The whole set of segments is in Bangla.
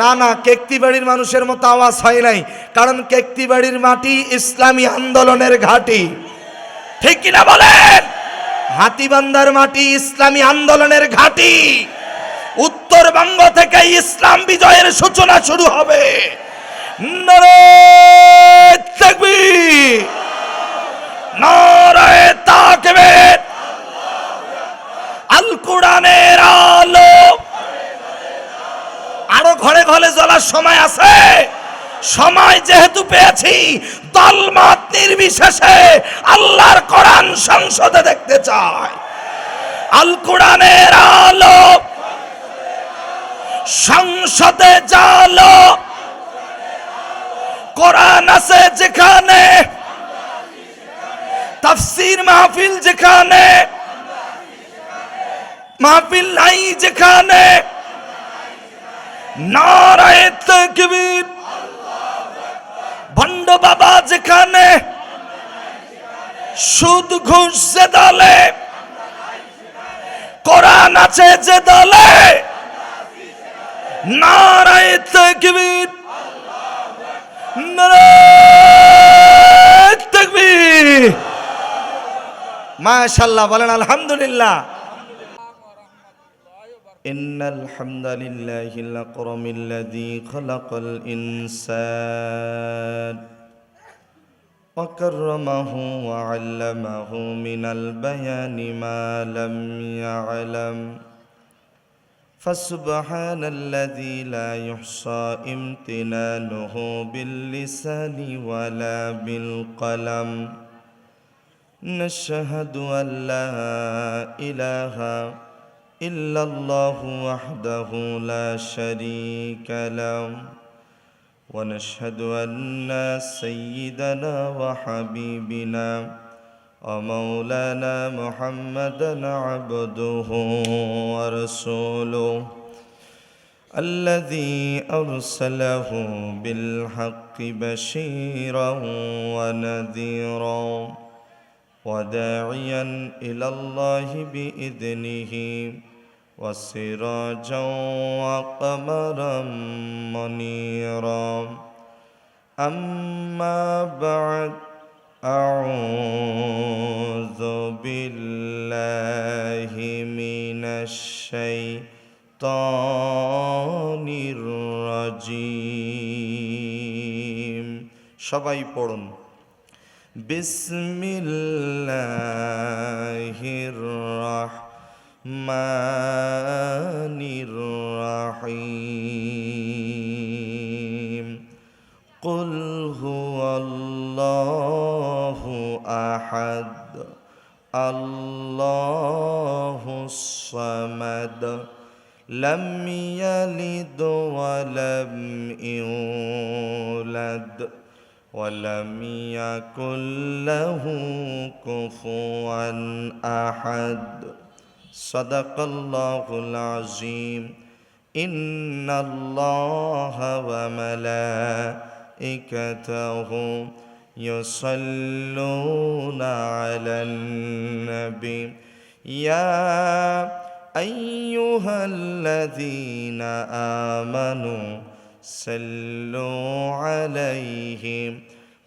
না না, কেকতিবাড়ির মানুষের মতো আওয়াজ হয় নাই, কারণ কেকতিবাড়ির মাটি ইসলামী আন্দোলনের ঘাঁটি। ঠিক কিনা বলেন? হাতীবান্ধার মাটি ইসলামী আন্দোলনের ঘাঁটি। উত্তরবঙ্গ থেকে ইসলাম বিজয়ের সূচনা শুরু হবে। নারায়ে তাকবীর, নারায়ে তাকবীর। আল কোরআনের আলো আরো ঘরে ঘরে জ্বলার সময় আছে। সময় যেহেতু পেয়েছি, দলমত নির্বিশেষে আল্লাহর কোরআন সংসদে দেখতে চাই। আল কোরআনের আলো সংসদে জালো, কোরআন আছে যেখানে, তাফসীর মাহফিল যেখানে, মাহফিল নাই যেখানে। নারায়ে তাকবীর। ভণ্ড বাবা যেখানে, সুদ ঘুষ যে দলে, কোরআন আছে যে দলে। নারায়ে তাকবীর, নারায়ে তাকবীর। মাশাআল্লাহ, বলেন আলহামদুলিল্লাহ। إن الحمد لله الأكرم الذي خلق الإنسان وكرمه وعلمه من البيان ما لم يعلم فسبحان الذي لا يحصى امتنانه باللسان ولا بالقلم نشهد أن لا إله إلا الله وحده لا شريك له ونشهد أن سيدنا وحبيبنا ومولانا محمدا عبده ورسوله الذي أرسله بالحق بشيرا ونذيرا وداعيا إلى الله بإذنه وسراجا وقمرا منيرا أما بعد أعوذ بالله من الشيطان الرجيم সবাই পড়ুন বিসমিল্লাহির রহমানির রহিম কুল হুয়াল্লাহু আহাদ আল্লাহুস সামাদ লাম ইয়ালিদ ওয়া লাম ইউলাদ ولم يكن له كفوا أحد صدق الله العظيم إن الله وملائكته يصلون على النبي يا أيها الذين آمنوا صلوا عليه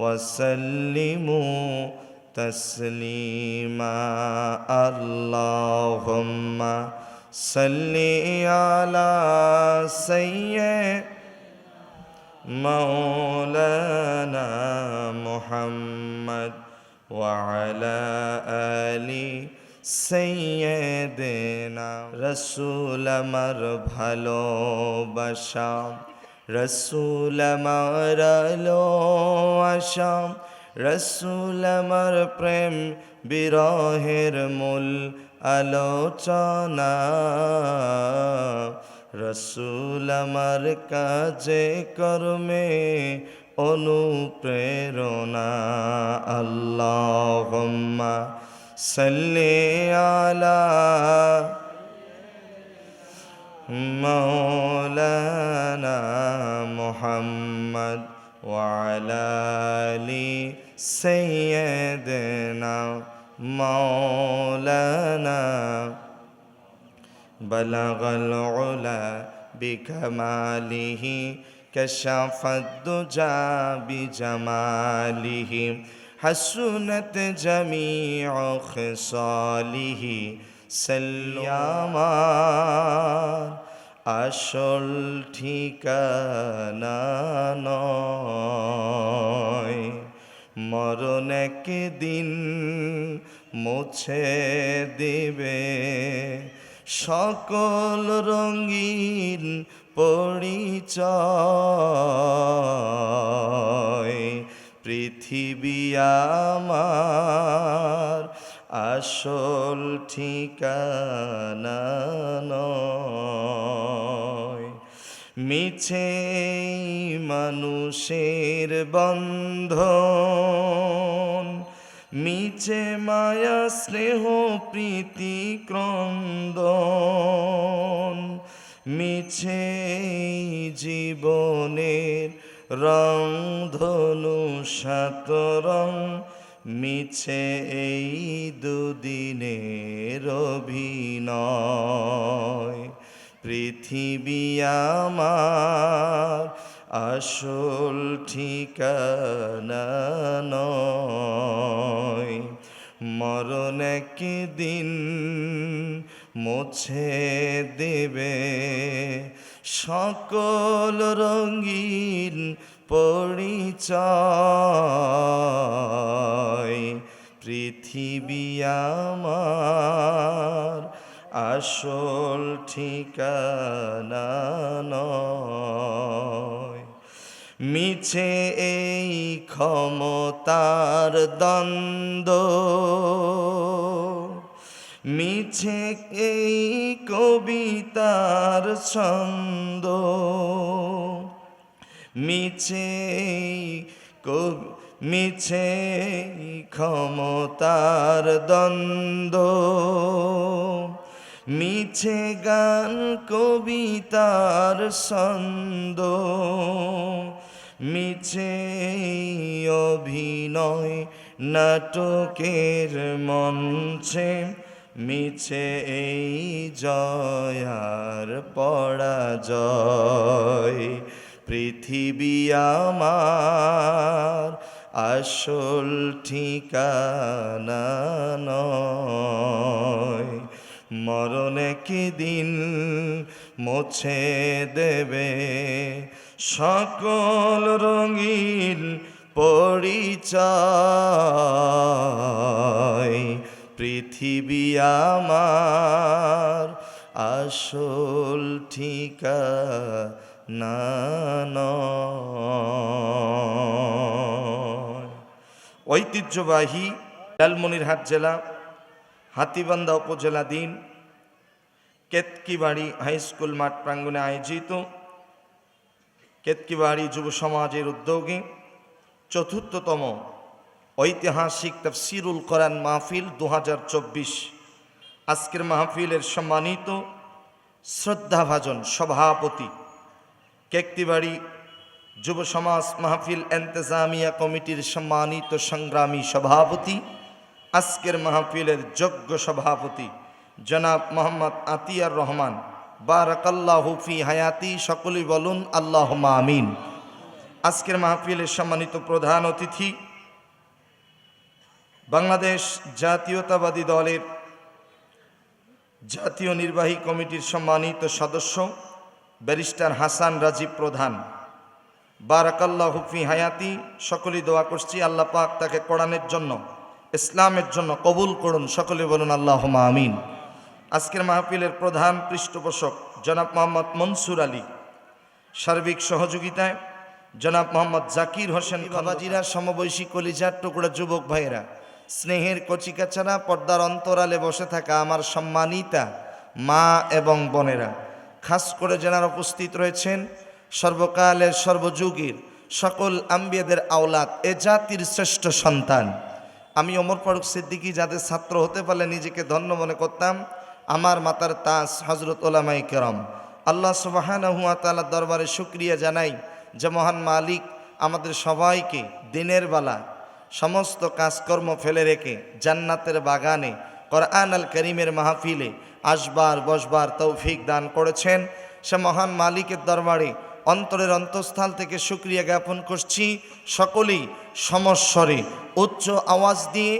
وسلموا تسليما اللهم صل على سيدنا مولانا محمد وعلى آل سيدنا رسول আমার ভালোবাসা রসুল আমার আলো আশা রসুল আমার প্রেম বিরহের মূল আলোচনা রসুল আমার কাজে কর্মে অনুপ্রেরণা আল্লাহুম্মা সাল্লি আলা مولانا محمد وعلى آل سيدنا مولانا بلغ العلا বিকামালিহি কাশাফাদ দুজা বিজামালিহি হাসুনাত জামিউ খিসালিহি সাল্লামার আসল ঠিকানা নয়। মরণ একদিন মুছে দিবে সকল রঙিন পরিচয়। পৃথিবী আমার আসল ঠিকানা নয়। মিছে মানুষের বন্ধন, মিছে মায়া স্নেহ প্রীতি ক্রন্দন, মিছে জীবনের রং ধনু সাতরং, মিছে এই দুদিনের অভিনয়। পৃথিবী আমার আসল ঠিকানা নয়। মরণ একদিন মুছে দেবে সকল রঙিন পরিচয়। পৃথিবী আমার আসল ঠিকানা নয়। মিছে এই ক্ষমতার দ্বন্দ্ব, মিছে এই কবিতার ছন্দ, মিছে মিছে ক্ষমতার দ্বন্দ্ব, মিছে গান কবিতার ছন্দ, মিছে অভিনয় নাটকের মঞ্চে, মিছে এই জয়ার পরাজয়। পৃথিবী আমার আসল ঠিকানা নয়। মরণ একদিন মুছে দেবে সকল রঙিন পরিচয়। পৃথিবী আমার আসল ঠিকানা নয়। ঐতিহ্যবাহী লালমনিরহাট জেলা হাতীবান্ধা উপজেলাধীন কেতকিবাড়ি হাই স্কুল মাঠ প্রাঙ্গণে আয়োজিত কেতকিবাড়ি যুব সমাজের উদ্যোগে চতুর্থতম ঐতিহাসিক তাফসিরুল কোরআন মাহফিল 2024। আজকের মাহফিলের সম্মানিত শ্রদ্ধাভাজন সভাপতি, কেতকিবাড়ি যুব সমাজ মাহফিল এন্তেজামিয়া কমিটির সম্মানিত সংগ্রামী সভাপতি, আজকের মাহফিলের যোগ্য সভাপতি জনাব মোহাম্মদ আতিয়ার রহমান, বারাকাল্লাহু ফি হায়াতি, সকলেই বলুন আল্লাহুম্মা আমিন। আজকের মাহফিলের সম্মানিত প্রধান অতিথি বাংলাদেশ জাতীয়তাবাদী দলের জাতীয় নির্বাহী কমিটির সম্মানিত সদস্য ব্যারিস্টার হাসান রাজীব প্রধান, বারাকাল্লাহু ফি হায়াতি। সকলেই দোয়া করছি আল্লাহ পাক তাকে কোরআনের জন্য, ইসলামের জন্য কবুল করুন, সকলে বলুন আল্লাহুম্মা আমিন। আজকের মাহফিলের প্রধান পৃষ্ঠপোষক জনাব মোহাম্মদ মনসুর আলী, সার্বিক সহযোগিতায় জনাব মোহাম্মদ জাকির হোসেন। বাবাজিরা, সমবয়সী কলিজার টুকরা যুবক ভাইয়েরা, স্নেহের কচিকাচারা, পর্দার অন্তরালে বসে থাকা আমার সম্মানিতা মা এবং বোনেরা, খাস করে যারা উপস্থিত রয়েছেন সর্বকালের সর্বযুগের সকল আম্বিয়াদের আওলাদ, এ জাতির শ্রেষ্ঠ সন্তান। আমি ওমর ফারুক সিদ্দিকী যাদের ছাত্র হতে পারলে নিজেকে ধন্য মনে করতাম, আমার মাতার তাজ হযরত উলামায়ে কেরাম। আল্লাহ সুবহানাহু ওয়া তাআলার দরবারে শুকরিয়া জানাই যে মহান মালিক আমাদের সবাইকে দিনের বেলা সমস্ত কাজকর্ম ফেলে রেখে জান্নাতের বাগানে কোরআন আল করিমের মাহফিলে আসবার বসবার তৌফিক দান করেছেন। সে মহান মালিকের দরবারে অন্তরের অন্তঃস্থল থেকে শুকরিয়া জ্ঞাপন করছি। সকলেই সমস্বরে উচ্চ আওয়াজ দিয়ে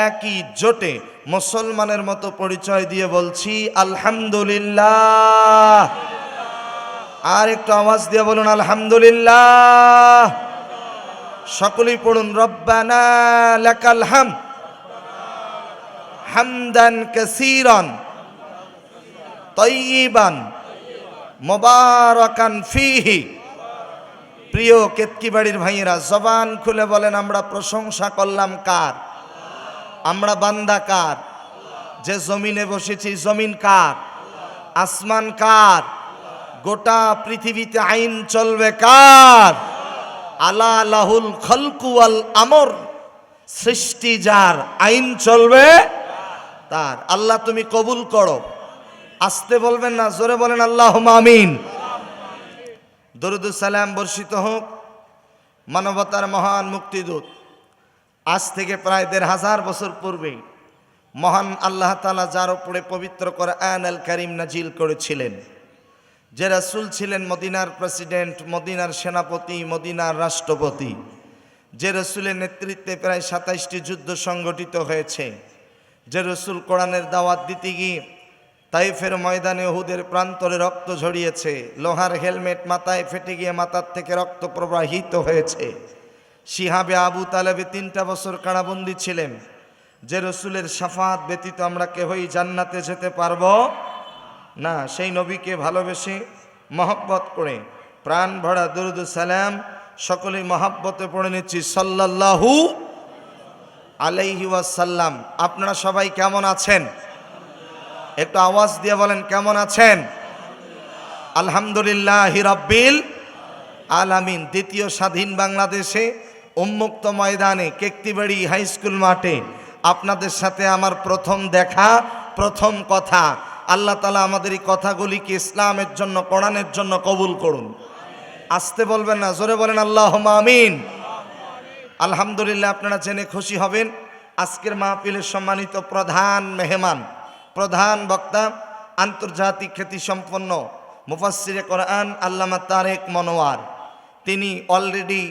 একই জোটে মুসলমানের মতো পরিচয় দিয়ে বলছি আলহামদুলিল্লাহ। আর একটু আওয়াজ দিয়ে বলুন আলহামদুলিল্লাহ। সকলেই পড়ুন রব্বানা লাকাল হামদ হামদান কাসীরান তাইয়িবান মুবারাকান ফীহি। প্রিয় কেতকিবাড়ির ভাইয়েরা, জবান খুলে বলেন আমরা প্রশংসা করলাম কার? আমরা বান্দা কার? যে জমিনে বসেছি জমিন কার? আসমান কার? গোটা পৃথিবীতে আইন চলবে কার? আলা লাহুল খালকু ওয়াল আমর। সৃষ্টি যার, আইন চলবে তার। আল্লাহ তুমি কবুল করো। আসতে বলবেন না, জোরে বলেন আল্লাহুম্মা আমিন। দরুদ সালাম বর্ষিত হোক মানবতার মহান মুক্তিদূত। আজ থেকে প্রায় ১৫০০ বছর পূর্বে মহান আল্লাহ তাআলা যার উপরে পবিত্র কোরআন আল কারীম নাজিল করেছিলেন, যে রাসূল ছিলেন মদিনার প্রেসিডেন্ট, মদিনার সেনাপতি, মদিনার রাষ্ট্রপতি, যে রাসূলের নেতৃত্বে প্রায় ২৭টি যুদ্ধ সংগঠিত হয়েছে, যে রাসূল কোরআনের দাওয়াত দিতে গিয়ে তাইফের ময়দানে উহুদের প্রান্তরে রক্ত ঝরিয়েছে, লোহার হেলমেট মাথায় ফেটে গিয়ে মাথার থেকে রক্ত প্রবাহিত হয়েছে, শিহাবে আবু তালেবে ৩টা বছর কারাবন্দী ছিলেন, যে রাসূলের শাফাত ব্যতীত আমরা কেহই জান্নাতে যেতে পারবো না, সেই নবীকে ভালোবেসে মহব্বত করে প্রাণ ভরা দরুদ সালাম সকলেই মহব্বতে পড়ে নিচ্ছি সাল্লাল্লাহু আলাইহি ওয়াসাল্লাম। আপনারা সবাই কেমন আছেন? একটু আওয়াজ দিয়ে বলেন কেমন আছেন? আলহামদুলিল্লাহি রাব্বিল আলামিন। দ্বিতীয় স্বাধীন বাংলাদেশে উন্মুক্ত ময়দানে কেকতিবাড়ি হাই স্কুল মাঠে আপনাদের সাথে আমার প্রথম দেখা, প্রথম কথা। আল্লাহ তাআলা আমাদের এই কথাগুলিকে ইসলামের জন্য, কোরআনের জন্য কবুল করুন। আসতে বলবেন না, জোরে বলেন আল্লাহুম্মা আমিন। আলহামদুলিল্লাহ, আপনারা জেনে খুশি হবেন আজকের মাহফিলের সম্মানিত প্রধান মেহমান, প্রধান বক্তা, আন্তর্জাতিক খ্যাতিসম্পন্ন মুফাসসিরে কোরআন আল্লামা তারেক মনোয়ার। তিনি অলরেডি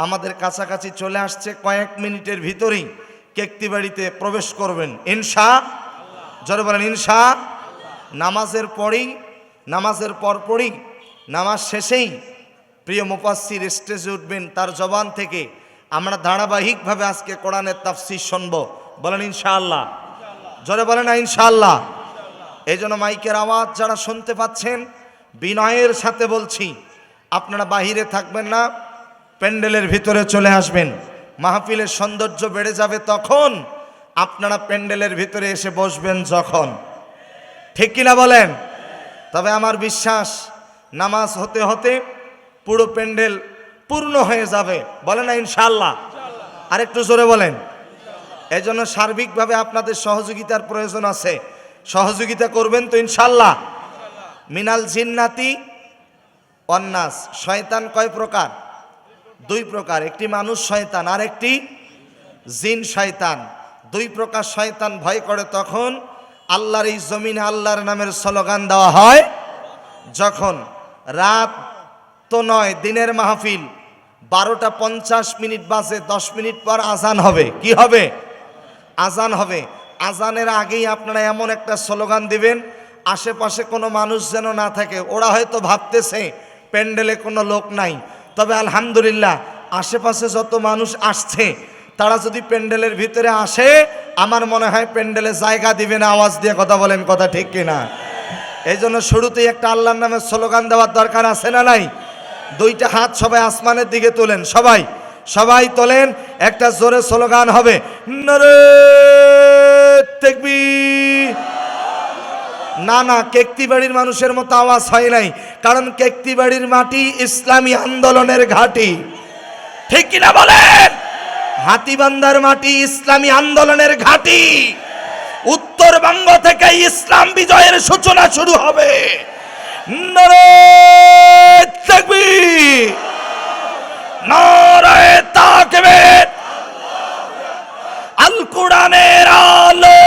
আমাদের কাছাকাছি চলে আসছে, কয়েক মিনিটের ভিতরেই কেকতিবাড়িতে প্রবেশ করবেন ইনশাআল্লাহ। জোরে বলেন ইনশাআল্লাহ। নামাজের পরেই, নামাজের পরপরই, নামাজ শেষেই প্রিয় মুফাসসির স্টেজে উঠবেন, তার জবান থেকে আমরা ধারাবাহিকভাবে আজকে কোরআনের তাফসীর শুনব। বলেন ইনশাআল্লাহ। জোরে বলেন না ইনশাআল্লাহ। এই জন্য মাইকের আওয়াজ যারা শুনতে পাচ্ছেন বিনয়ের সাথে বলছি, আপনারা বাহিরে থাকবেন না, প্যান্ডেলের ভিতরে চলে আসবেন। মাহফিলের সৌন্দর্য বেড়ে যাবে তখন, আপনারা প্যান্ডেলের ভিতরে এসে বসবেন যখন। ঠিক কিনা বলেন? তবে আমার বিশ্বাস নামাজ হতে হতে পুরো প্যান্ডেল পূর্ণ হয়ে যাবে। বলেন না ইনশাআল্লাহ। আরেকটু জোরে বলেন। এজন্য সার্বিকভাবে আপনাদের সহযোগিতার প্রয়োজন আছে। সহযোগিতা করবেন তো ইনশাআল্লাহ। মিনাল জিন্নাতি ওয়ান নাস। শয়তান কয় প্রকার? 2 প্রকার। একটি মানুষ শয়তান আর একটি জিন শয়তান। 2 প্রকার শয়তান ভয় করে তখন আল্লাহর এই জমিনে আল্লাহর নামের স্লোগান দেওয়া হয় যখন। রাত তো নয়, দিনের মাহফিল, 12টা 50 মিনিট বাজে, 10 মিনিট পর আজান হবে। কি হবে? আজান হবে। আজানের আগেই আপনারা এমন একটা স্লোগান দিবেন আশেপাশে কোনো মানুষ যেন না থাকে। ওরা হয়তো ভাবতেছে প্যান্ডেলে কোনো লোক নাই, তবে আলহামদুলিল্লাহ আশেপাশে যত মানুষ আসছে তারা যদি প্যান্ডেলের ভিতরে আসে, আমার মনে হয় প্যান্ডেলে জায়গা দিবে না। আওয়াজ দিয়ে কথা বলেন, কথা ঠিক কিনা? এই জন্য শুরুতেই একটা আল্লাহর নামের স্লোগান দেওয়ার দরকার আছে না নাই? 2টা হাত সবাই আসমানের দিকে তোলেন, সবাই সবাই তোলেন। একটা জোরে স্লোগান হবে, নারে তাকবীর। না না, কেকতিবাড়ির মানুষের মতো আওয়াজ হয় নাই, কারণ কেকতিবাড়ির মাটি ইসলামী আন্দোলনের ঘাঁটি। ঠিক কিনা বলেন? হাতীবান্ধার মাটি ইসলামী আন্দোলনের ঘাঁটি। উত্তরবঙ্গ থেকে ইসলাম বিজয়ের সূচনা শুরু হবে। নারে তাকবীর, নারে তাকবীর। আল কোরআনের আলো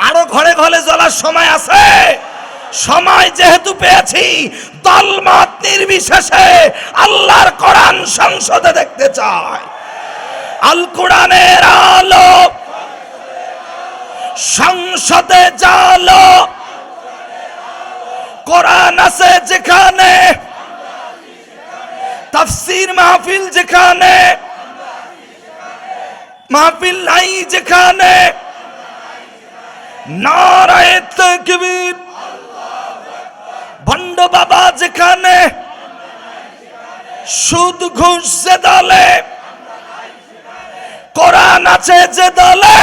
আরো ঘরে ঘরে জ্বলার সময় আছে। সময় যেহেতু পেয়েছি, দলমত নির্বিশেষে আল্লাহর কোরআন সংসদে দেখতে চাই। আল কোরআনের আলো সংসদে জালো, কোরআন আছে যেখানে, তাফসীর মাহফিল যেখানে, মাহফিল নাই যেখানে, নারায়ে তাকবীর, ভণ্ড বাবা যেখানে, সুদ ঘুষ যে দলে, কোরআন আছে যে দলে,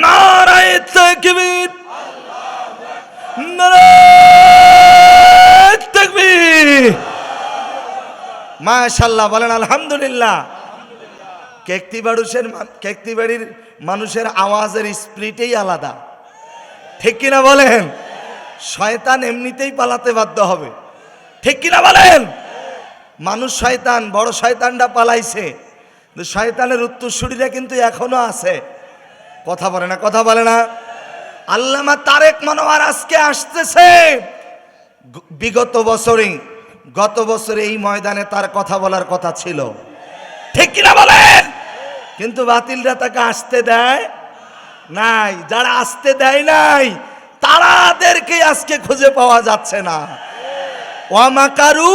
নারায়ে তাকবীর, নারায়ে তাকবীর। মাশাআল্লাহ বলেন আলহামদুলিল্লাহ। কেকতিবাড়ির মানুষের আওয়াজের স্পিরিটই আলাদা, ঠিক কিনা বলেন? শয়তান এমনিতেই পালাতে বাধ্য হবে, ঠিক কিনা বলেন? মানুষ শয়তান, বড় শয়তানটা পালাইছে, শয়তানের উত্তরসূরিরা কিন্তু এখনো আছে। কথা বলে না, কথা বলে না। আল্লামা তারেক মনোয়ার আজকে আসতেছে, গত বছরে এই ময়দানে তার কথা বলার কথা ছিল, ঠিক কিনা বলেন? কিন্তু বাতিলরা তাকে আসতে দেয় নাই। যারা আসতে দেয় নাই তাদেরকে আজকে খুঁজে পাওয়া যাচ্ছে না। ওয়া মাকারু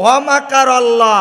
ওয়া মাকার আল্লাহ।